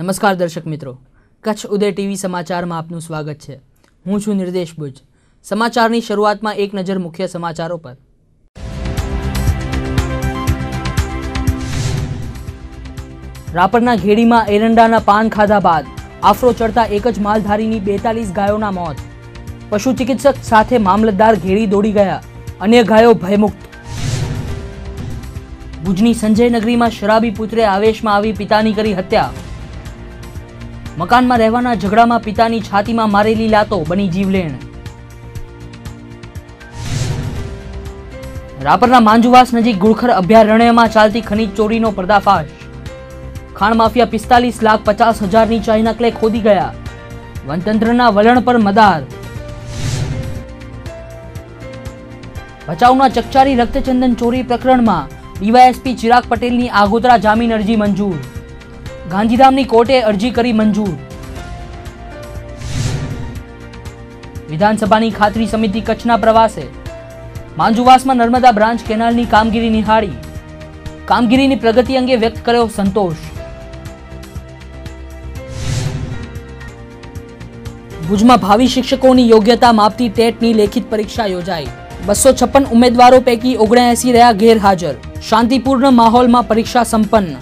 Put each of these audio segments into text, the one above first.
નમસ્કાર દર્શક મિત્રો, કચ્છ ઉદય ટીવી સમાચારમાં આપનું સ્વાગત છે। હું છું નિર્દેશ ભુજ। સમાચારની શરૂઆતમાં એક નજર મુખ્ય સમાચારો પર। રાપરના ઘેડીમાં એરંડાના પાન ખાધા બાદ આફરો ચડતા એક જ માલધારીની 42 ગાયોના મોત। પશુ ચિકિત્સક સાથે મામલતદાર ઘેડી દોડી ગયા, અન્ય ગાયો ભયમુક્ત। ભુજની સંજયનગરીમાં શરાબી પુત્રે આવેશમાં આવી પિતાની કરી હત્યા। મકાનમાં રહેવાના ઝઘડામાં પિતાની છાતીમાં મારેલી લાતો બની જીવલેણ। રાપરના માંજુવાસ નજીક ગુળખર અભયારણ્યમાં ચાલતી ખનીજ ચોરીનો પર્દાફાશ। ખાણ માફિયા 45,50,000ની ચાઈ નકલે ખોદી ગયા, વનતંત્રના વલણ પર મદાર। ભચાઉના ચકચારી રક્તચંદન ચોરી પ્રકરણમાં ડીવાયએસપી ચિરાગ પટેલની આગોતરા જામીન અરજી મંજૂર। ગાંધીધામની કોર્ટે અરજી કરી મંજૂર। વિધાનસભાની ખાતરી સમિતિ કચ્છના પ્રવાસે। માંજુવાસમાં નર્મદા બ્રાન્ચ કેનાલની કામગીરી નિહાળી, કામગીરીની પ્રગતિ અંગે વ્યક્ત કર્યો સંતોષ। ભુજમાં ભાવિ શિક્ષકોની યોગ્યતા માપતી ટેટની લેખિત પરીક્ષા યોજાઈ। 256 ઉમેદવારો પૈકી 79 રહ્યા ગેરહાજર। શાંતિપૂર્ણ માહોલમાં પરીક્ષા સંપન્ન।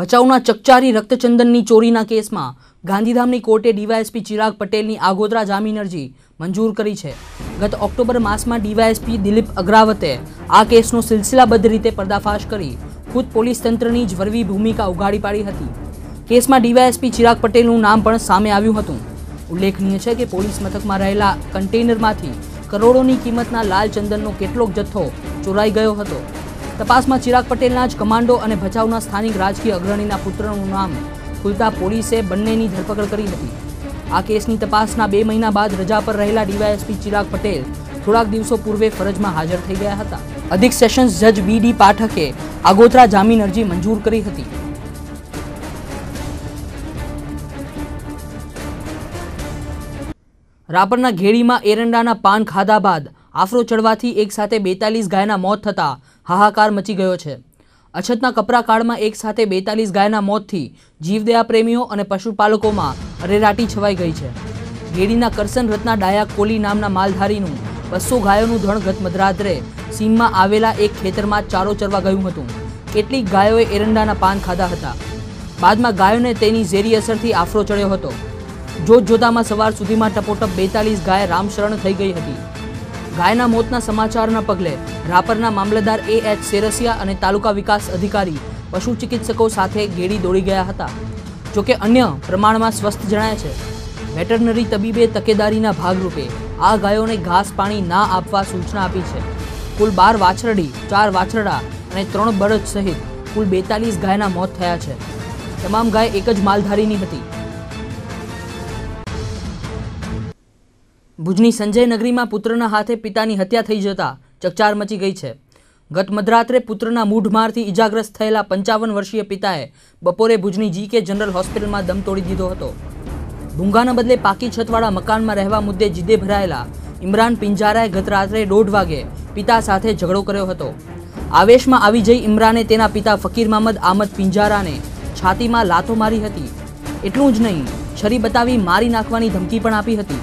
ભચાઉના ચકચારી રક્તચંદનની ચોરીના કેસમાં ગાંધીધામની કોર્ટે ડીવાયએસપી ચિરાગ પટેલની આગોતરા જામીન અરજી મંજૂર કરી છે। ગત ઓક્ટોબર માસમાં ડીવાયએસપી દિલીપ અગ્રાવતે આ કેસનો સિલસિલાબદ્ધ રીતે પર્દાફાશ કરી ખુદ પોલીસ તંત્રની જ વરવી ભૂમિકા ઉઘાડી પાડી હતી। કેસમાં ડીવાયએસપી ચિરાગ પટેલનું નામ પણ સામે આવ્યું હતું। ઉલ્લેખનીય છે કે પોલીસ મથકમાં રહેલા કન્ટેનરમાંથી કરોડોની કિંમતના લાલ ચંદનનો કેટલોક જથ્થો ચોરાઈ ગયો હતો। તપાસમાં ચિરાગ પટેલના જ કમાન્ડો અને ભચાઉના સ્થાનિક રાજકીય અગ્રણીના પુત્રનું નામ ખુલતા પોલીસે બંનેની ધરપકડ કરી હતી। આ કેસની તપાસના 2 મહિના બાદ રજા પર રહેલા ડીવાયએસપી ચિરાગ પટેલ થોડાક દિવસો પૂર્વે ફરજમાં હાજર થઈ ગયા હતા। અધિક સેશન્સ જજ BD પાઠકે આગોતરા જામીન અરજી મંજૂર કરી હતી। રાપરના ઘેડીમાં એરંડાના પાન ખાધા બાદ આફરો ચડવાથી એક સાથે 42 ગાયના મોત થતા હાહાકાર મચી ગયો છે। અછતના કપરા કાળમાં એક સાથે 42 ગાયના મોતથી જીવદયા પ્રેમીઓ અને પશુપાલકોમાં અરેરાટી છવાઈ ગઈ છે। ઘેડીના કરસન રત્ના ડાયા કોલી નામના માલધારીનું 200 ગાયોનું ધણ ગત મધરાત્રે સીમમાં આવેલા એક ખેતરમાં ચારો ચરવા ગયું હતું। કેટલીક ગાયોએ એરંડાના પાન ખાધા હતા। બાદમાં ગાયોને તેની ઝેરી અસરથી આફરો ચડ્યો હતો। જોતજોતામાં સવાર સુધીમાં ટપોટપ 42 ગાય રામશરણ થઈ ગઈ હતી। ગાયના મોતના સમાચારના પગલે રાપરના મામલતદાર AH સેરસિયા અને તાલુકા વિકાસ અધિકારી પશુ ચિકિત્સકો સાથે ઘેડી દોડી ગયા હતા। જોકે અન્ય પ્રમાણમાં સ્વસ્થ જણાય છે। વેટરનરી તબીબે તકેદારીના ભાગરૂપે આ ગાયોને ઘાસ પાણી ના આપવા સૂચના આપી છે। કુલ 12 વાછરડી, 4 વાછરડા અને 3 બળદ સહિત કુલ 42 ગાયના મોત થયા છે। તમામ ગાય એક જ માલધારીની હતી। ભુજની સંજયનગરીમાં પુત્રના હાથે પિતાની હત્યા થઈ જતા ચકચાર મચી ગઈ છે। ગત મધરાત્રે પુત્રના મૂઢમારથી ઇજાગ્રસ્ત થયેલા 55 વર્ષીય પિતાએ બપોરે ભુજની GK જનરલ હોસ્પિટલમાં દમ તોડી દીધો હતો। ભૂંગાના બદલે પાકી છતવાળા મકાનમાં રહેવા મુદ્દે જીદે ભરાયેલા ઇમરાન પિંજારાએ ગત રાત્રે 1:30 વાગે પિતા સાથે ઝઘડો કર્યો હતો। આવેશમાં આવી જઈ ઇમરાને તેના પિતા ફકીર મહમદ આમદ પિંજારાને છાતીમાં લાતો મારી હતી। એટલું જ નહીં, છરી બતાવી મારી નાખવાની ધમકી પણ આપી હતી।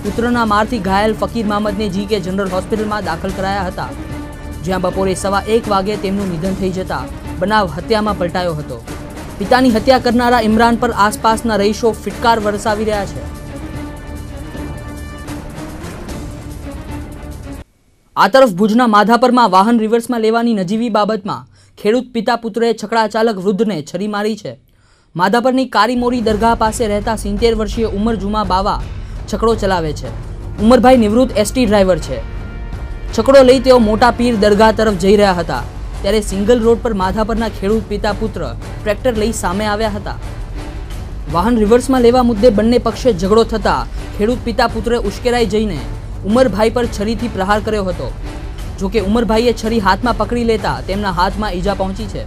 પુત્રના મારથી ઘાયલ ફકીર મહમદને GK જનરલ હોસ્પિટલમાં દાખલ કરાયા હતા, જ્યાં બપોરે 1:15 વાગે તેમનું નિધન થઈ જતા બનાવ હત્યામાં પલટાયો હતો। પિતાની હત્યા કરનારા ઇમરાન પર આસપાસના રહીશો ફિટકાર વરસાવી રહ્યા છે। આ તરફ ભુજના માધાપરમાં વાહન રિવર્સમાં લેવાની નજીવી બાબતમાં ખેડૂત પિતા પુત્રએ છકડા ચાલક વૃદ્ધને છરી મારી છે। માધાપરની કારીમોરી દરગાહ પાસે રહેતા 70 વર્ષીય ઉમર જુમા બાવા છકડો ચલાવે છે। ઉમરભાઈ નિવૃત્ત ST ડ્રાઈવર છે। છકડો લઈ તેઓ મોટા પીર દરગાહ તરફ જઈ રહ્યા હતા, ત્યારે સિંગલ રોડ પર માધાપરના ખેડૂત પિતા પુત્ર ટ્રેક્ટર લઈ સામે આવ્યા હતા। વાહન રિવર્સમાં લેવા મુદ્દે બંને પક્ષે ઝઘડો થતા ખેડૂત પિતા પુત્રે ઉશ્કેરાઈ જઈને ઉમરભાઈ પર છરીથી પ્રહાર કર્યો હતો। જોકે ઉમરભાઈએ છરી હાથમાં પકડી લેતા તેમના હાથમાં ઈજા પહોંચી છે।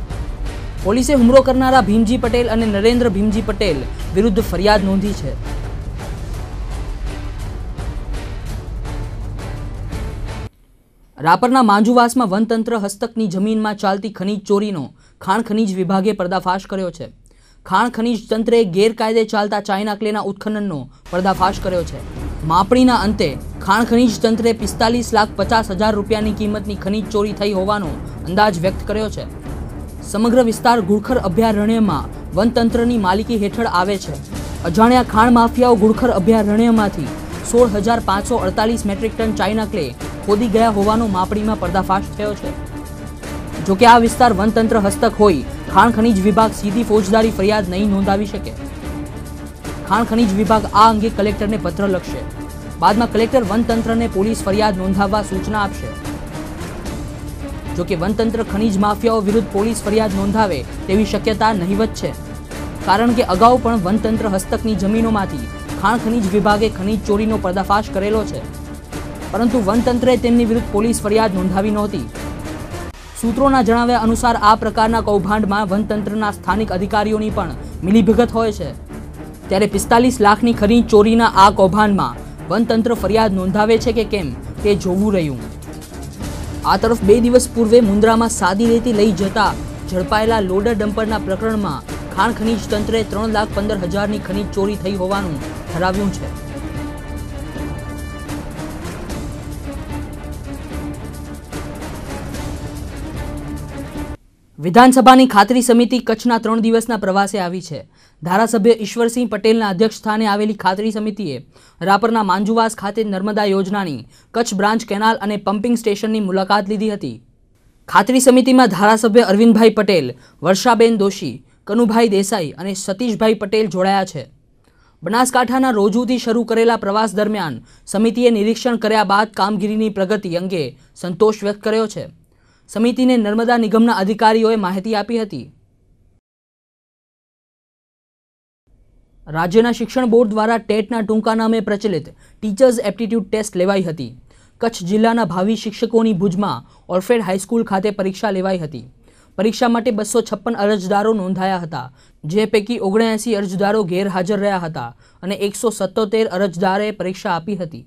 પોલીસે હુમલો કરનારા ભીમજી પટેલ અને નરેન્દ્ર ભીમજી પટેલ વિરુદ્ધ ફરિયાદ નોંધી છે। રાપરના માંજુવાસમાં વનતંત્ર હસ્તકની જમીનમાં ચાલતી ખનીજ ચોરીનો ખાણ ખનીજ વિભાગે પર્દાફાશ કર્યો છે. ખાણ ખનીજ તંત્રે ગેરકાયદે ચાલતા ચાઇના ક્લેના ઉત્ખનનનો પર્દાફાશ કર્યો છે. માપણીના અંતે ખાણ ખનીજ તંત્રે 45,50,000 રૂપિયાની કિંમતની ખનીજ ચોરી થઈ હોવાનો અંદાજ વ્યક્ત કર્યો છે. સમગ્ર વિસ્તાર ઘુડખર અભયારણ્યમાં વનતંત્રની માલિકી હેઠળ આવે છે. અજાણ્યા ખાણ માફિયાઓ ઘુડખર અભયારણ્યમાંથી 16,548 મેટ્રિક ટન ચાઇના ક્લે ખોદી ગયા હોવાનો માપણીમાં પર્દાફાશ થયો છે. જોકે આ વિસ્તાર વનતંત્ર હસ્તક હોય ખાણ ખનીજ વિભાગ સીધી ફોજદારી ફરિયાદ નહીં નોંધાવી શકે. ખાણ ખનીજ વિભાગ આ અંગે કલેક્ટરને પત્ર લખશે. બાદમાં કલેક્ટર વનતંત્રને પોલીસ ફરિયાદ નોંધાવવા સૂચના આપશે. જોકે વનતંત્ર ખનીજ માફિયાઓ વિરુદ્ધ પોલીસ ફરિયાદ નોંધાવે તેવી શક્યતા નહીવત છે, કારણ કે અગાઉ પણ વનતંત્ર હસ્તકની જમીનોમાંથી ખાણ ખનીજ વિભાગે ખનીજ ચોરીનો પર્દાફાશ કરેલો છે, પરંતુ વનતંત્રે તેમની વિરુદ્ધ પોલીસ ફરિયાદ નોંધાવી નહોતી. સૂત્રોના જણાવ્યા અનુસાર આ પ્રકારના કૌભાંડમાં વનતંત્રના સ્થાનિક અધિકારીઓની પણ મિલીભગત હોય છે. ત્યારે 45 લાખની ખનીજ ચોરીના આ કૌભાંડમાં વનતંત્ર ફરિયાદ નોંધાવે છે કે કેમ તે જોવું રહ્યું. આ તરફ 2 દિવસ પૂર્વે મુન્દ્રામાં સાદી રેતી લઈ જતા ઝડપાયેલા લોડર ડમ્પરના પ્રકરણમાં ખાણ ખનીજ તંત્રે 3,15,000ની ખનીજ ચોરી થઈ હોવાનું ઠરાવ્યું છે. વિધાનસભાની ખાતરી સમિતિ કચ્છના 3 દિવસના પ્રવાસે આવી છે. ધારાસભ્ય ઈશ્વરસિંહ પટેલના અધ્યક્ષસ્થાને આવેલી ખાતરી સમિતિએ રાપરના માંજુવાસ ખાતે નર્મદા યોજનાની કચ્છ બ્રાન્ચ કેનાલ અને પમ્પિંગ સ્ટેશનની મુલાકાત લીધી હતી. ખાતરી સમિતિમાં ધારાસભ્ય અરવિંદભાઈ પટેલ, વર્ષાબેન દોશી, કનુભાઈ દેસાઈ અને સતીશભાઈ પટેલ જોડાયા છે. બનાસકાંઠાના રોજુથી શરૂ કરેલા પ્રવાસ દરમિયાન સમિતિએ નિરીક્ષણ કર્યા બાદ કામગીરીની પ્રગતિ અંગે સંતોષ વ્યક્ત કર્યો છે. સમિતિને નર્મદા નિગમના અધિકારીઓએ માહિતી આપી હતી. રાજ્યના શિક્ષણ બોર્ડ દ્વારા ટેટના ટૂંકા નામે પ્રચલિત ટીચર્સ એપ્ટિટ્યૂડ ટેસ્ટ લેવાઈ હતી. કચ્છ જિલ્લાના ભાવિ શિક્ષકોની ભુજમાં ઓર્ફેડ હાઈસ્કૂલ ખાતે પરીક્ષા લેવાઈ હતી. પરીક્ષા માટે 256 અરજદારો નોંધાયા હતા, જે પૈકી 79 અરજદારો ગેરહાજર રહ્યા હતા અને 177 અરજદારે પરીક્ષા આપી હતી.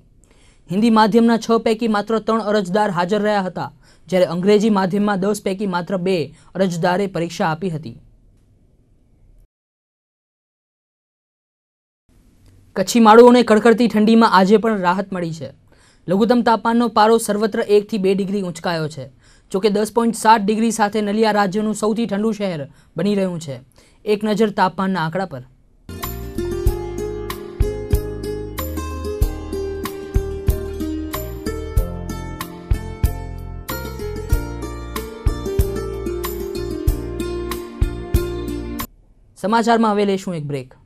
હિન્દી માધ્યમના 6 પૈકી માત્ર 3 અરજદાર હાજર રહ્યા હતા, જ્યારે અંગ્રેજી માધ્યમમાં 10 પૈકી માત્ર 2 અરજદારે પરીક્ષા આપી હતી. કચ્છી માળુઓને કડકડતી ઠંડીમાં આજે પણ રાહત મળી છે. લઘુત્તમ તાપમાનનો પારો સર્વત્ર 1 થી 2 ડિગ્રી ઊંચકાયો છે. જોકે 10.7 ડિગ્રી સાથે નલિયા રાજ્યનું સૌથી ઠંડુ શહેર બની રહ્યું છે. એક નજર તાપમાનના આંકડા પર. સમાચારમાં હવે લેશું એક બ્રેક.